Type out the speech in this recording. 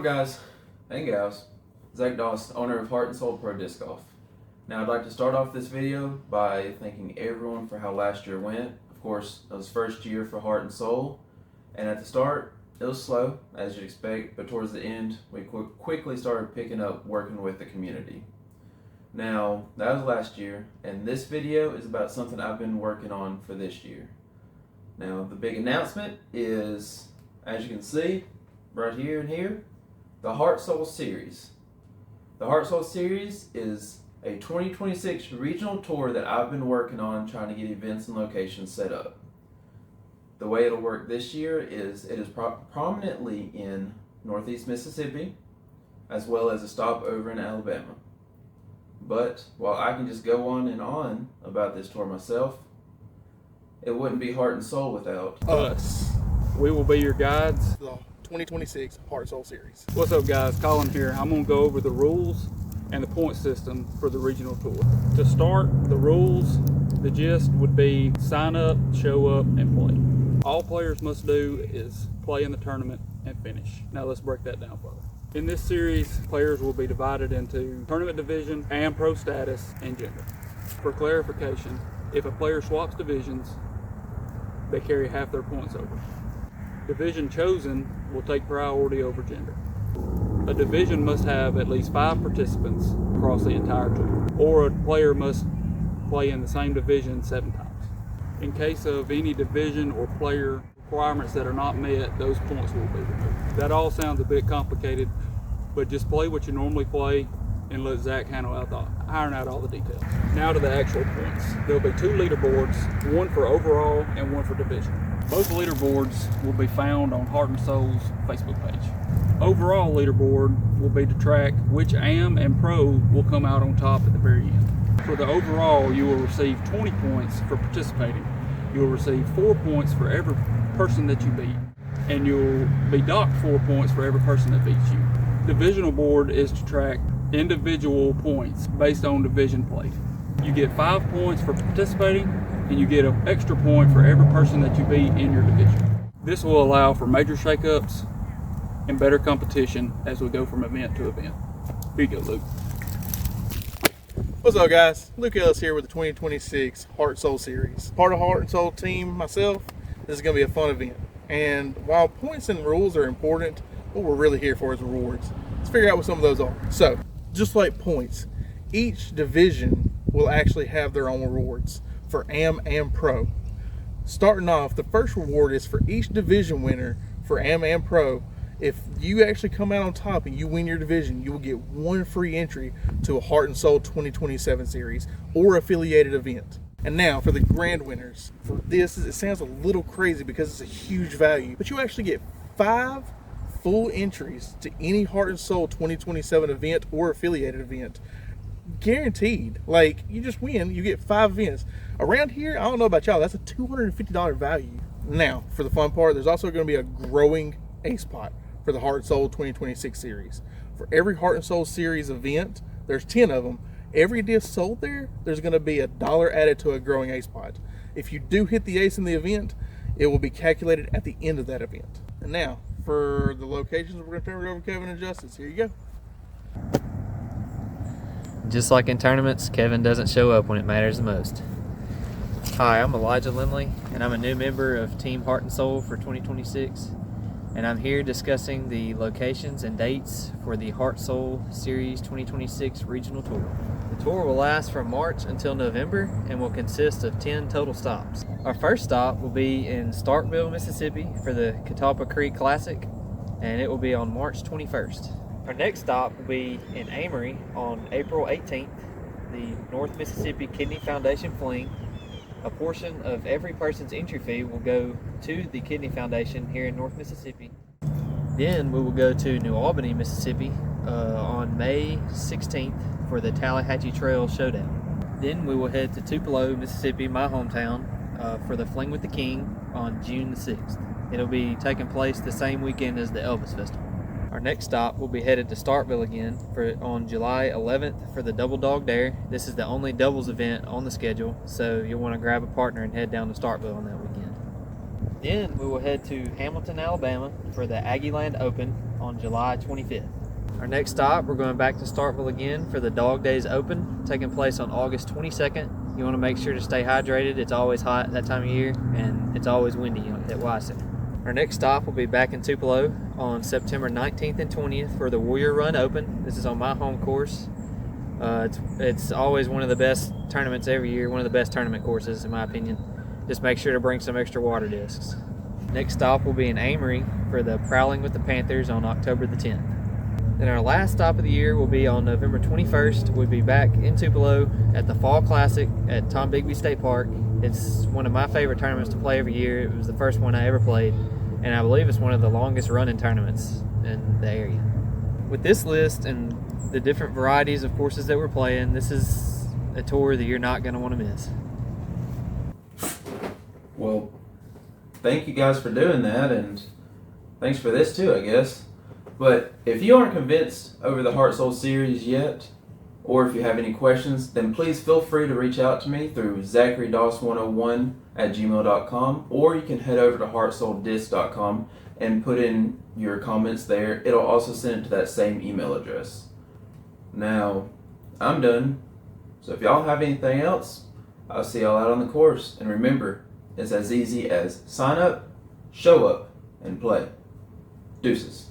guys and gals? Zach Doss, owner of Heart and Soul Pro Disc Golf. Now I'd like to start off this video by thanking everyone for how last year went. Of course, it was first year for Heart and Soul, and at the start it was slow, as you'd expect, but towards the end we quickly started picking up working with the community. Now, that was last year, and this video is about something I've been working on for this year. Now, the big announcement is, as you can see, right here and here, the Heart Soul Series. The Heart Soul Series is a 2026 regional tour that I've been working on trying to get events and locations set up. The way it'll work this year is it is prominently in Northeast Mississippi, as well as a stop over in Alabama. But while I can just go on and on about this tour myself, it wouldn't be Heart and Soul without us. We will be your guides. The 2026 Heart Soul Series. What's up, guys? Colin here. I'm going to go over the rules and the point system for the regional tour. To start, the rules, the gist would be sign up, show up, and play. All players must do is play in the tournament and finish. Now let's break that down further. In this series, players will be divided into tournament division and pro status and gender. For clarification, if a player swaps divisions, they carry half their points over. Division chosen will take priority over gender. A division must have at least 5 participants across the entire tour, or a player must play in the same division 7 times. In case of any division or player requirements that are not met, those points will be removed. That all sounds a bit complicated, but just play what you normally play and let Zach iron out all the details. Now to the actual points. There'll be 2 leaderboards, one for overall and one for division. Both leaderboards will be found on Heart and Soul's Facebook page. Overall leaderboard will be to track which AM and Pro will come out on top at the very end. For the overall, you will receive 20 points for participating. You will receive 4 points for every person that you beat, and you'll be docked 4 points for every person that beats you. Divisional board is to track individual points based on division played. You get 5 points for participating, and you get an extra point for every person that you beat in your division. This will allow for major shakeups and better competition as we go from event to event. Here you go, Luke. What's up, guys? Luke Ellis here with the 2026 Heart Soul Series. Part of Heart and Soul team myself. This is going to be a fun event. And while points and rules are important, what we're really here for is rewards. Let's figure out what some of those are. So, just like points, each division will actually have their own rewards for AM and Pro. Starting off, the first reward is for each division winner for AM and Pro. If you actually come out on top and you win your division, you will get 1 free entry to a Heart and Soul 2027 series or affiliated event. And now for the grand winners. For this, it sounds a little crazy because it's a huge value, but you actually get 5 full entries to any Heart and Soul 2027 event or affiliated event. Guaranteed. Like, you just win, you get 5 events. Around here, I don't know about y'all, that's a $250 value. Now, for the fun part, there's also going to be a growing ace pot for the Heart and Soul 2026 series. For every Heart and Soul series event, there's 10 of them. Every disc sold there's going to be $1 added to a growing ace pot. If you do hit the ace in the event, it will be calculated at the end of that event. And now, for the locations, we're going to turn it over to Kevin and Justice. Here you go. Just like in tournaments, Kevin doesn't show up when it matters the most. Hi, I'm Elijah Lindley, and I'm a new member of Team Heart and Soul for 2026. And I'm here discussing the locations and dates for the Heart Soul Series 2026 Regional Tour. The tour will last from March until November and will consist of 10 total stops. Our first stop will be in Starkville, Mississippi for the Catawba Creek Classic, and it will be on March 21st. Our next stop will be in Amory on April 18th, the North Mississippi Kidney Foundation Fling. A portion of every person's entry fee will go to the Kidney Foundation here in North Mississippi. Then we will go to New Albany, Mississippi on May 16th for the Tallahatchie Trail Showdown. Then we will head to Tupelo, Mississippi, my hometown, for the Fling with the King on June the 6th. It'll be taking place the same weekend as the Elvis Festival. Our next stop will be headed to Starkville again on July 11th for the Double Dog Dare. This is the only doubles event on the schedule, so you'll want to grab a partner and head down to Starkville on that weekend. Then we will head to Hamilton, Alabama for the Aggieland Open on July 25th. Our next stop, we're going back to Starkville again for the Dog Days Open, taking place on August 22nd. You want to make sure to stay hydrated. It's always hot that time of year, and it's always windy at Y Center. Our next stop will be back in Tupelo on September 19th and 20th for the Warrior Run Open. This is on my home course. It's always one of the best tournaments every year, one of the best tournament courses in my opinion. Just make sure to bring some extra water discs. Next stop will be in Amory for the Prowling with the Panthers on October the 10th. Then our last stop of the year will be on November 21st. We'll be back in Tupelo at the Fall Classic at Tom Bigby State Park. It's one of my favorite tournaments to play every year. It was the first one I ever played, and I believe it's one of the longest running tournaments in the area. With this list and the different varieties of courses that we're playing, this is a tour that you're not going to want to miss. Well, thank you guys for doing that, and thanks for this too, I guess. But if you aren't convinced over the Heart Soul series yet, or if you have any questions, then please feel free to reach out to me through ZacharyDoss101@gmail.com, or you can head over to HeartSoulDisc.com and put in your comments there. It'll also send it to that same email address. Now, I'm done. So if y'all have anything else, I'll see y'all out on the course. And remember, it's as easy as sign up, show up, and play. Deuces.